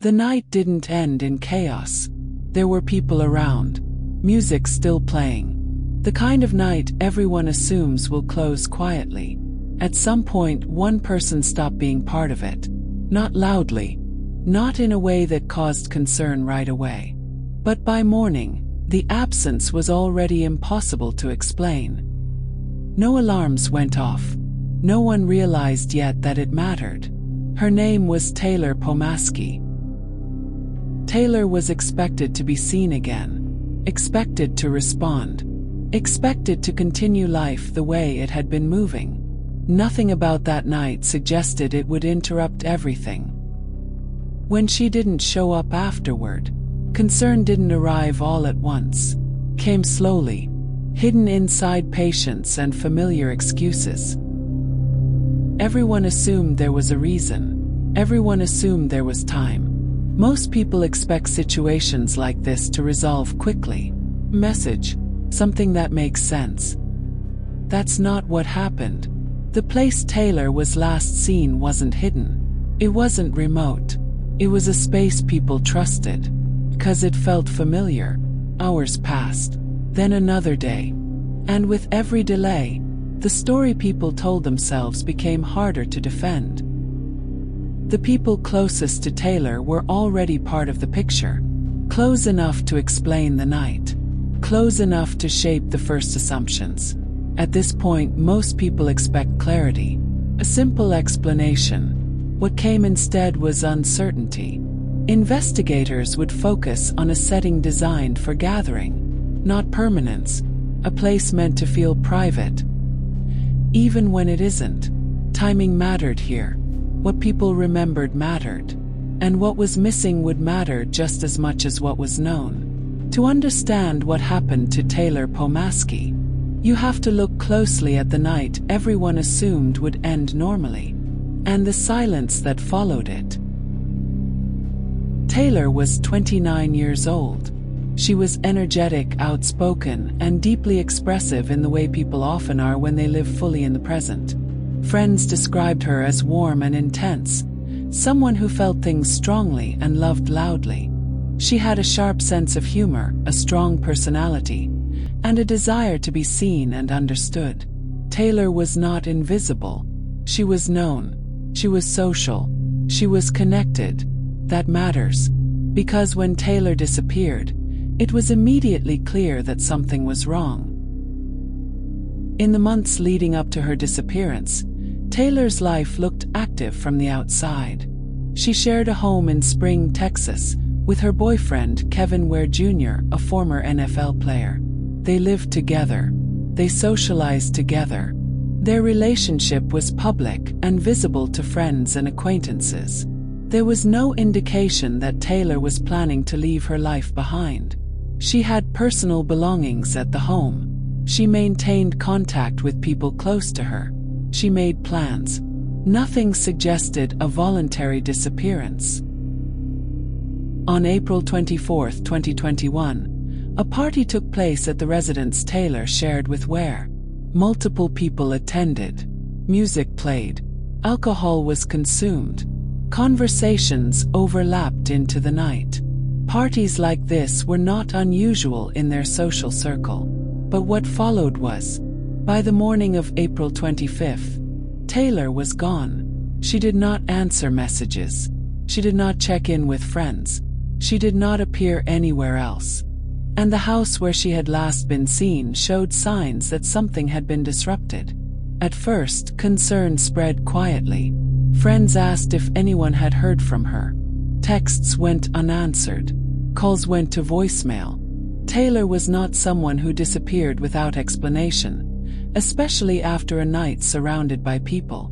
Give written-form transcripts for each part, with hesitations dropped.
The night didn't end in chaos. There were people around, music still playing. The kind of night everyone assumes will close quietly. At some point, one person stopped being part of it. Not loudly, not in a way that caused concern right away. But by morning, the absence was already impossible to explain. No alarms went off. No one realized yet that it mattered. Her name was Taylor Pomaski. Taylor was expected to be seen again, expected to respond, expected to continue life the way it had been moving. Nothing about that night suggested it would interrupt everything. When she didn't show up afterward, concern didn't arrive all at once. Came slowly, hidden inside patience and familiar excuses. Everyone assumed there was a reason. Everyone assumed there was time. Most people expect situations like this to resolve quickly. Message, something that makes sense. That's not what happened. The place Taylor was last seen wasn't hidden. It wasn't remote. It was a space people trusted. Because it felt familiar. Hours passed. Then another day. And with every delay, the story people told themselves became harder to defend. The people closest to Taylor were already part of the picture. Close enough to explain the night. Close enough to shape the first assumptions. At this point, most people expect clarity. A simple explanation. What came instead was uncertainty. Investigators would focus on a setting designed for gathering, not permanence. A place meant to feel private. Even when it isn't. Timing mattered here. What people remembered mattered. And what was missing would matter just as much as what was known. To understand what happened to Taylor Pomaski, you have to look closely at the night everyone assumed would end normally, and the silence that followed it. Taylor was 29 years old. She was energetic, outspoken, and deeply expressive in the way people often are when they live fully in the present. Friends described her as warm and intense, someone who felt things strongly and loved loudly. She had a sharp sense of humor, a strong personality, and a desire to be seen and understood. Taylor was not invisible. She was known. She was social. She was connected. That matters. Because when Taylor disappeared, it was immediately clear that something was wrong. In the months leading up to her disappearance, Taylor's life looked active from the outside. She shared a home in Spring, Texas, with her boyfriend, Kevin Ware Jr., a former NFL player. They lived together. They socialized together. Their relationship was public and visible to friends and acquaintances. There was no indication that Taylor was planning to leave her life behind. She had personal belongings at the home. She maintained contact with people close to her. She made plans. Nothing suggested a voluntary disappearance. On April 24, 2021, a party took place at the residence Taylor shared with Ware. Multiple people attended. Music played. Alcohol was consumed. Conversations overlapped into the night. Parties like this were not unusual in their social circle. But what followed was, by the morning of April 25th, Taylor was gone. She did not answer messages. She did not check in with friends. She did not appear anywhere else. And the house where she had last been seen showed signs that something had been disrupted. At first, concern spread quietly. Friends asked if anyone had heard from her. Texts went unanswered. Calls went to voicemail. Taylor was not someone who disappeared without explanation, especially after a night surrounded by people.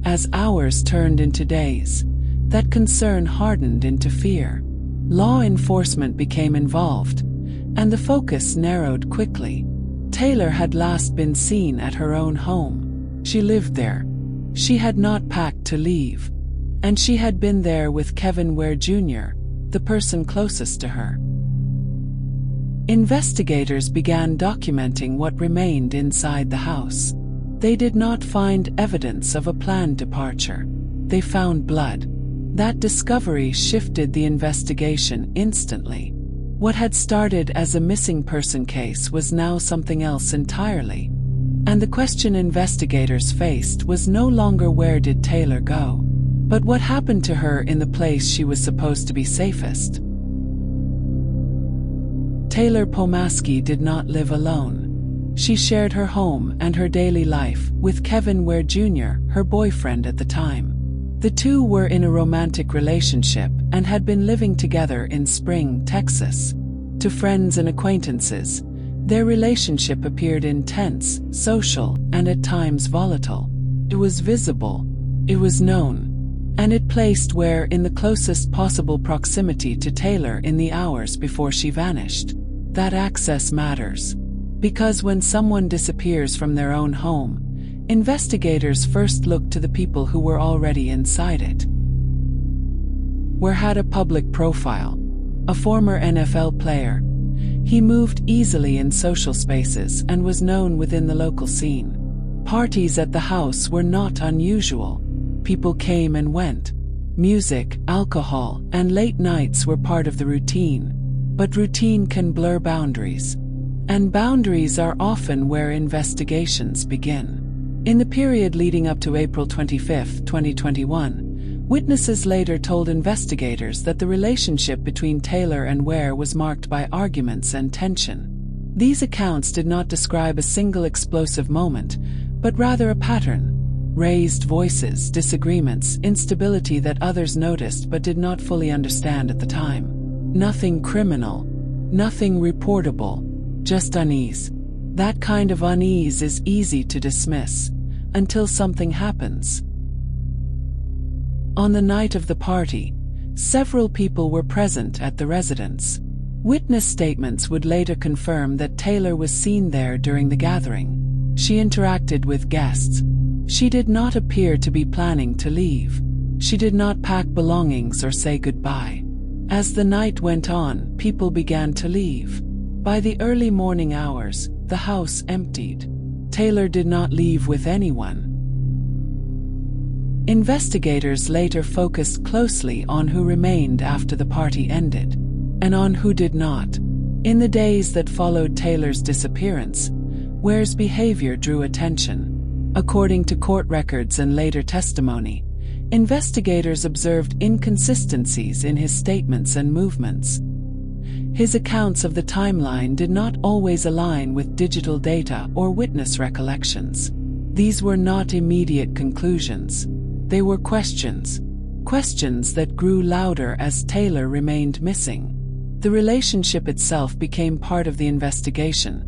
As hours turned into days, that concern hardened into fear. Law enforcement became involved, and the focus narrowed quickly. Taylor had last been seen at her own home. She lived there. She had not packed to leave. And she had been there with Kevin Ware Jr., the person closest to her. Investigators began documenting what remained inside the house. They did not find evidence of a planned departure. They found blood. That discovery shifted the investigation instantly. What had started as a missing person case was now something else entirely. And the question investigators faced was no longer where did Taylor go, but what happened to her in the place she was supposed to be safest. Taylor Pomaski did not live alone. She shared her home and her daily life with Kevin Ware Jr., her boyfriend at the time. The two were in a romantic relationship and had been living together in Spring, Texas. To friends and acquaintances, their relationship appeared intense, social, and at times volatile. It was visible, it was known, and it placed Ware in the closest possible proximity to Taylor in the hours before she vanished. That access matters, because when someone disappears from their own home, investigators first look to the people who were already inside it. Ware had a public profile, a former NFL player. He moved easily in social spaces and was known within the local scene. Parties at the house were not unusual. People came and went. Music, alcohol, and late nights were part of the routine. But routine can blur boundaries. And boundaries are often where investigations begin. In the period leading up to April 25, 2021, witnesses later told investigators that the relationship between Taylor and Ware was marked by arguments and tension. These accounts did not describe a single explosive moment, but rather a pattern: raised voices, disagreements, instability that others noticed but did not fully understand at the time. Nothing criminal, nothing reportable, just unease. That kind of unease is easy to dismiss, until something happens. On the night of the party, several people were present at the residence. Witness statements would later confirm that Taylor was seen there during the gathering. She interacted with guests. She did not appear to be planning to leave. She did not pack belongings or say goodbye. As the night went on, people began to leave. By the early morning hours, the house emptied. Taylor did not leave with anyone. Investigators later focused closely on who remained after the party ended, and on who did not. In the days that followed Taylor's disappearance, Ware's behavior drew attention. According to court records and later testimony, investigators observed inconsistencies in his statements and movements. His accounts of the timeline did not always align with digital data or witness recollections. These were not immediate conclusions. They were questions. Questions that grew louder as Taylor remained missing. The relationship itself became part of the investigation,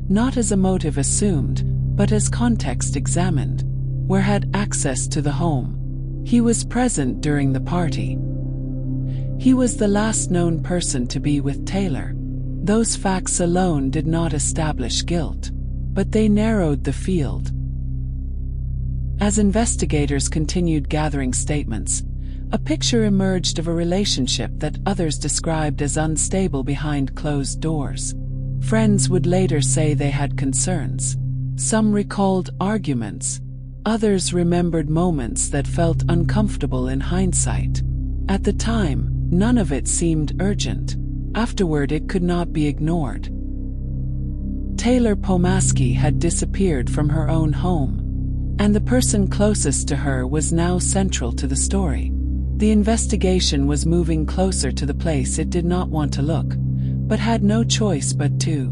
not as a motive assumed, but as context examined. Ware had access to the home. He was present during the party. He was the last known person to be with Taylor. Those facts alone did not establish guilt, but they narrowed the field. As investigators continued gathering statements, a picture emerged of a relationship that others described as unstable behind closed doors. Friends would later say they had concerns. Some recalled arguments. Others remembered moments that felt uncomfortable in hindsight. At the time, none of it seemed urgent. Afterward, it could not be ignored. Taylor Pomaski had disappeared from her own home, and the person closest to her was now central to the story. The investigation was moving closer to the place it did not want to look, but had no choice but to.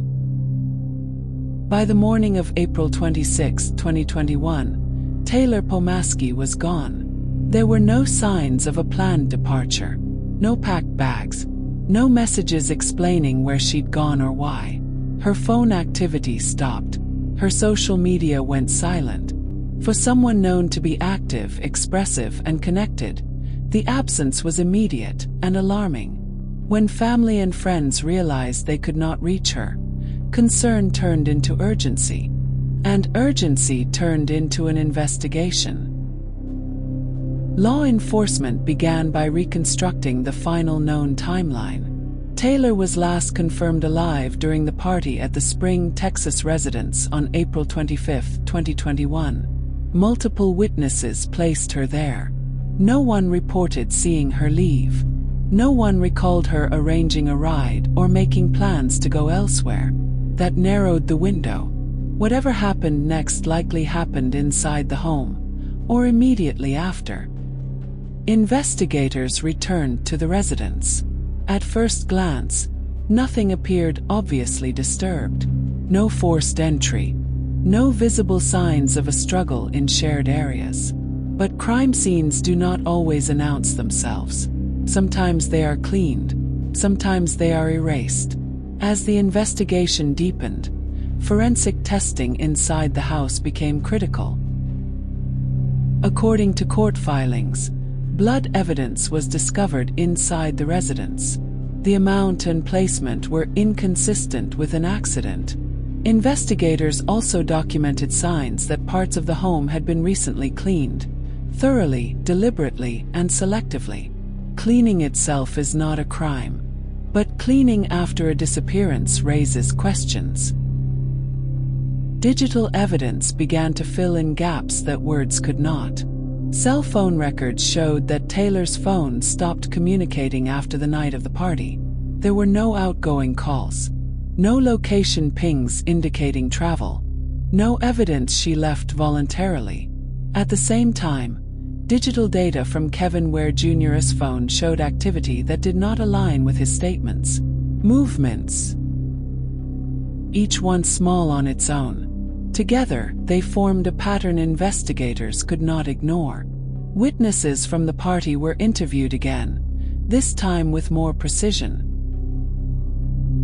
By the morning of April 26, 2021, Taylor Pomaski was gone. There were no signs of a planned departure. No packed bags. No messages explaining where she'd gone or why. Her phone activity stopped. Her social media went silent. For someone known to be active, expressive, and connected, the absence was immediate and alarming. When family and friends realized they could not reach her, concern turned into urgency, and urgency turned into an investigation. Law enforcement began by reconstructing the final known timeline. Taylor was last confirmed alive during the party at the Spring, Texas residence on April 25, 2021. Multiple witnesses placed her there. No one reported seeing her leave. No one recalled her arranging a ride or making plans to go elsewhere. That narrowed the window. Whatever happened next likely happened inside the home, or immediately after. Investigators returned to the residence. At first glance, nothing appeared obviously disturbed. No forced entry. No visible signs of a struggle in shared areas. But crime scenes do not always announce themselves. Sometimes they are cleaned, sometimes they are erased. As the investigation deepened, forensic testing inside the house became critical. According to court filings, blood evidence was discovered inside the residence. The amount and placement were inconsistent with an accident. Investigators also documented signs that parts of the home had been recently cleaned, thoroughly, deliberately, and selectively. Cleaning itself is not a crime, but cleaning after a disappearance raises questions. Digital evidence began to fill in gaps that words could not. Cell phone records showed that Taylor's phone stopped communicating after the night of the party. There were no outgoing calls, no location pings indicating travel, no evidence she left voluntarily. At the same time, digital data from Kevin Ware Jr.'s phone showed activity that did not align with his statements. Movements, each one small on its own. Together, they formed a pattern investigators could not ignore. Witnesses from the party were interviewed again, this time with more precision.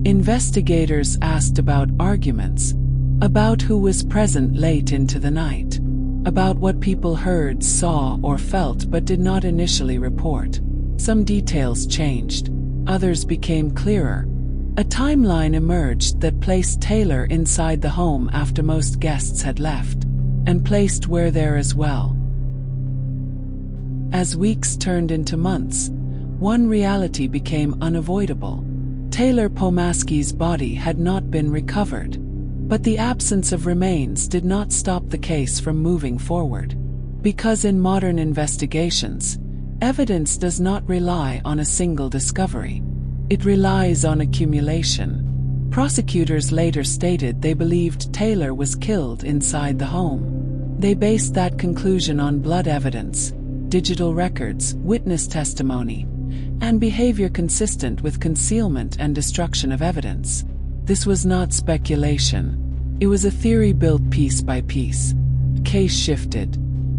Investigators asked about arguments, about who was present late into the night, about what people heard, saw, or felt but did not initially report. Some details changed, others became clearer. A timeline emerged that placed Taylor inside the home after most guests had left, and placed Ware there as well. As weeks turned into months, one reality became unavoidable. Taylor Pomaski's body had not been recovered, but the absence of remains did not stop the case from moving forward. Because in modern investigations, evidence does not rely on a single discovery. It relies on accumulation. Prosecutors later stated they believed Taylor was killed inside the home. They based that conclusion on blood evidence, digital records, witness testimony, and behavior consistent with concealment and destruction of evidence. This was not speculation. It was a theory built piece by piece. Case shifted.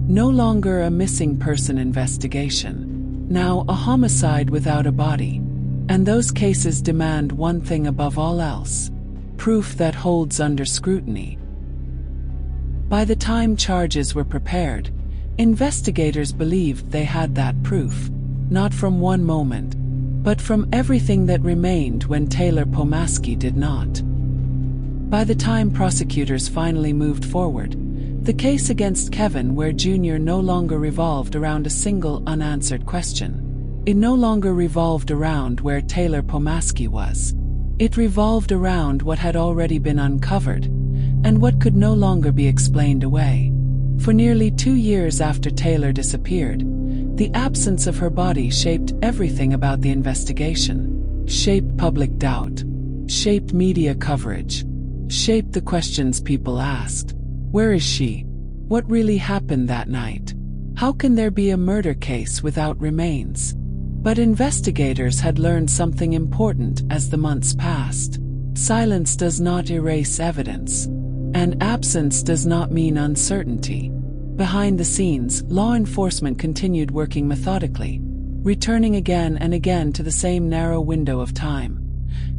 No longer a missing person investigation. Now a homicide without a body. And those cases demand one thing above all else: proof that holds under scrutiny. By the time charges were prepared, investigators believed they had that proof, not from one moment, but from everything that remained when Taylor Pomaski did not. By the time prosecutors finally moved forward, the case against Kevin Ware Jr. no longer revolved around a single unanswered question. It no longer revolved around where Taylor Pomaski was. It revolved around what had already been uncovered, and what could no longer be explained away. For nearly 2 years after Taylor disappeared, the absence of her body shaped everything about the investigation, shaped public doubt, shaped media coverage, shaped the questions people asked. Where is she? What really happened that night? How can there be a murder case without remains? But investigators had learned something important as the months passed. Silence does not erase evidence, and absence does not mean uncertainty. Behind the scenes, law enforcement continued working methodically, returning again and again to the same narrow window of time.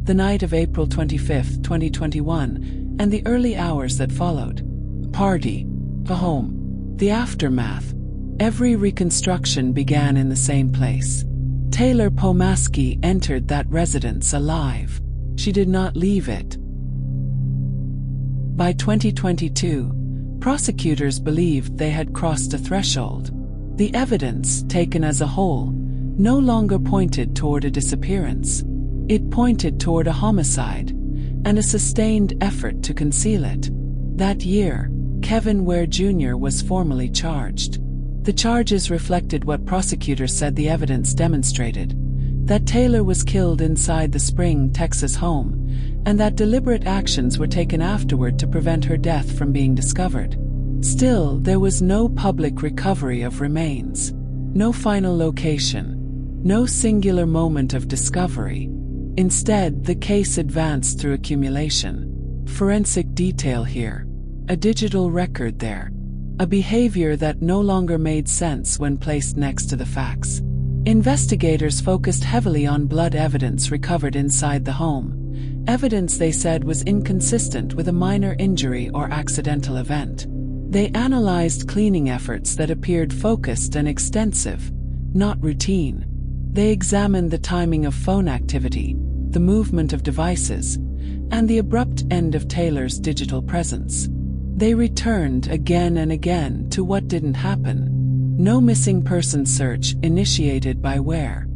The night of April 25, 2021, and the early hours that followed. Party, the home, the aftermath. Every reconstruction began in the same place. Taylor Pomaski entered that residence alive. She did not leave it. By 2022, prosecutors believed they had crossed a threshold. The evidence, taken as a whole, no longer pointed toward a disappearance. It pointed toward a homicide, and a sustained effort to conceal it. That year, Kevin Ware Jr. was formally charged. The charges reflected what prosecutors said the evidence demonstrated: that Taylor was killed inside the Spring, Texas home, and that deliberate actions were taken afterward to prevent her death from being discovered. Still, there was no public recovery of remains, no final location, no singular moment of discovery. Instead, the case advanced through accumulation. Forensic detail here, a digital record there, a behavior that no longer made sense when placed next to the facts. Investigators focused heavily on blood evidence recovered inside the home, evidence they said was inconsistent with a minor injury or accidental event. They analyzed cleaning efforts that appeared focused and extensive, not routine. They examined the timing of phone activity, the movement of devices, and the abrupt end of Taylor's digital presence. They returned again and again to what didn't happen. No missing person search initiated by where.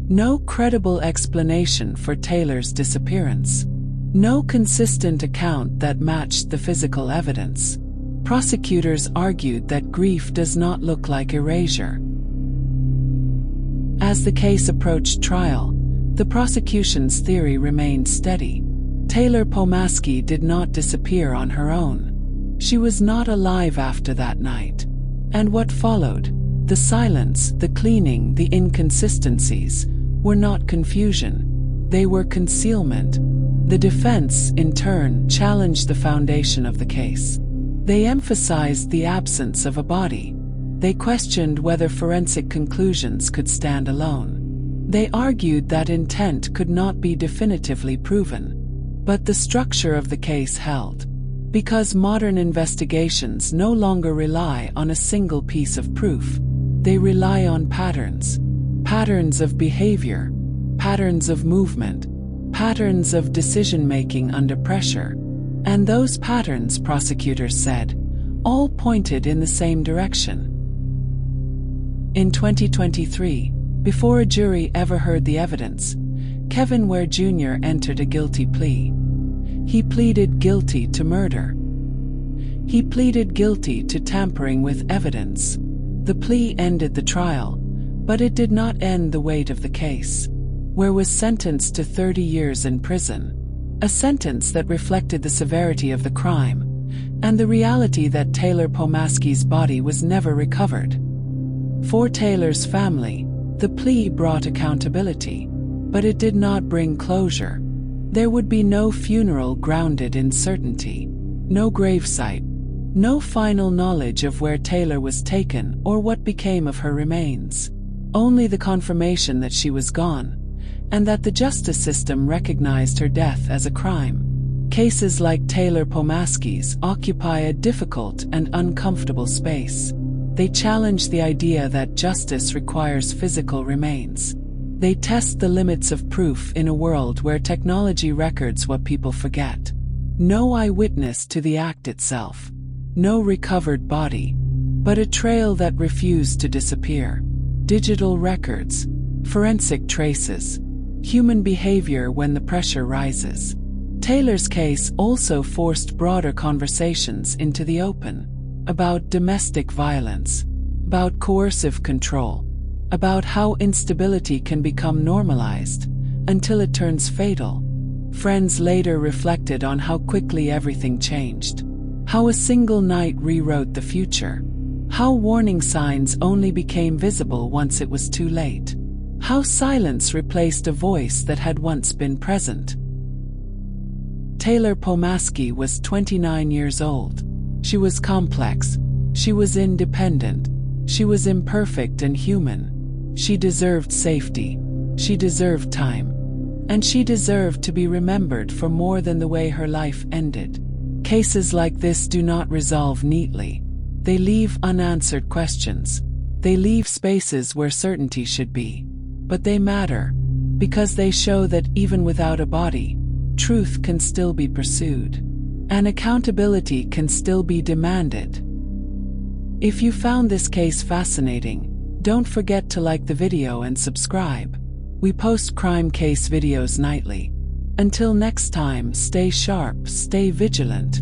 No credible explanation for Taylor's disappearance. No consistent account that matched the physical evidence. Prosecutors argued that grief does not look like erasure. As the case approached trial, the prosecution's theory remained steady. Taylor Pomaski did not disappear on her own. She was not alive after that night. And what followed, the silence, the cleaning, the inconsistencies, were not confusion. They were concealment. The defense, in turn, challenged the foundation of the case. They emphasized the absence of a body. They questioned whether forensic conclusions could stand alone. They argued that intent could not be definitively proven. But the structure of the case held. Because modern investigations no longer rely on a single piece of proof. They rely on patterns. Patterns of behavior. Patterns of movement. Patterns of decision-making under pressure. And those patterns, prosecutors said, all pointed in the same direction. In 2023, before a jury ever heard the evidence, Kevin Ware Jr. entered a guilty plea. He pleaded guilty to murder. He pleaded guilty to tampering with evidence. The plea ended the trial, but it did not end the weight of the case. Ware was sentenced to 30 years in prison, a sentence that reflected the severity of the crime and the reality that Taylor Pomaski's body was never recovered. For Taylor's family, the plea brought accountability, but it did not bring closure. There would be no funeral grounded in certainty, no gravesite, no final knowledge of where Taylor was taken or what became of her remains. Only the confirmation that she was gone, and that the justice system recognized her death as a crime. Cases like Taylor Pomaski's occupy a difficult and uncomfortable space. They challenge the idea that justice requires physical remains. They test the limits of proof in a world where technology records what people forget. No eyewitness to the act itself. No recovered body. But a trail that refused to disappear. Digital records. Forensic traces. Human behavior when the pressure rises. Taylor's case also forced broader conversations into the open. About domestic violence. About coercive control. About how instability can become normalized, until it turns fatal. Friends later reflected on how quickly everything changed. How a single night rewrote the future. How warning signs only became visible once it was too late. How silence replaced a voice that had once been present. Taylor Pomaski was 29 years old. She was complex. She was independent. She was imperfect and human. She deserved safety. She deserved time. And she deserved to be remembered for more than the way her life ended. Cases like this do not resolve neatly. They leave unanswered questions. They leave spaces where certainty should be. But they matter, because they show that even without a body, truth can still be pursued. And accountability can still be demanded. If you found this case fascinating, don't forget to like the video and subscribe. We post crime case videos nightly. Until next time, stay sharp, stay vigilant.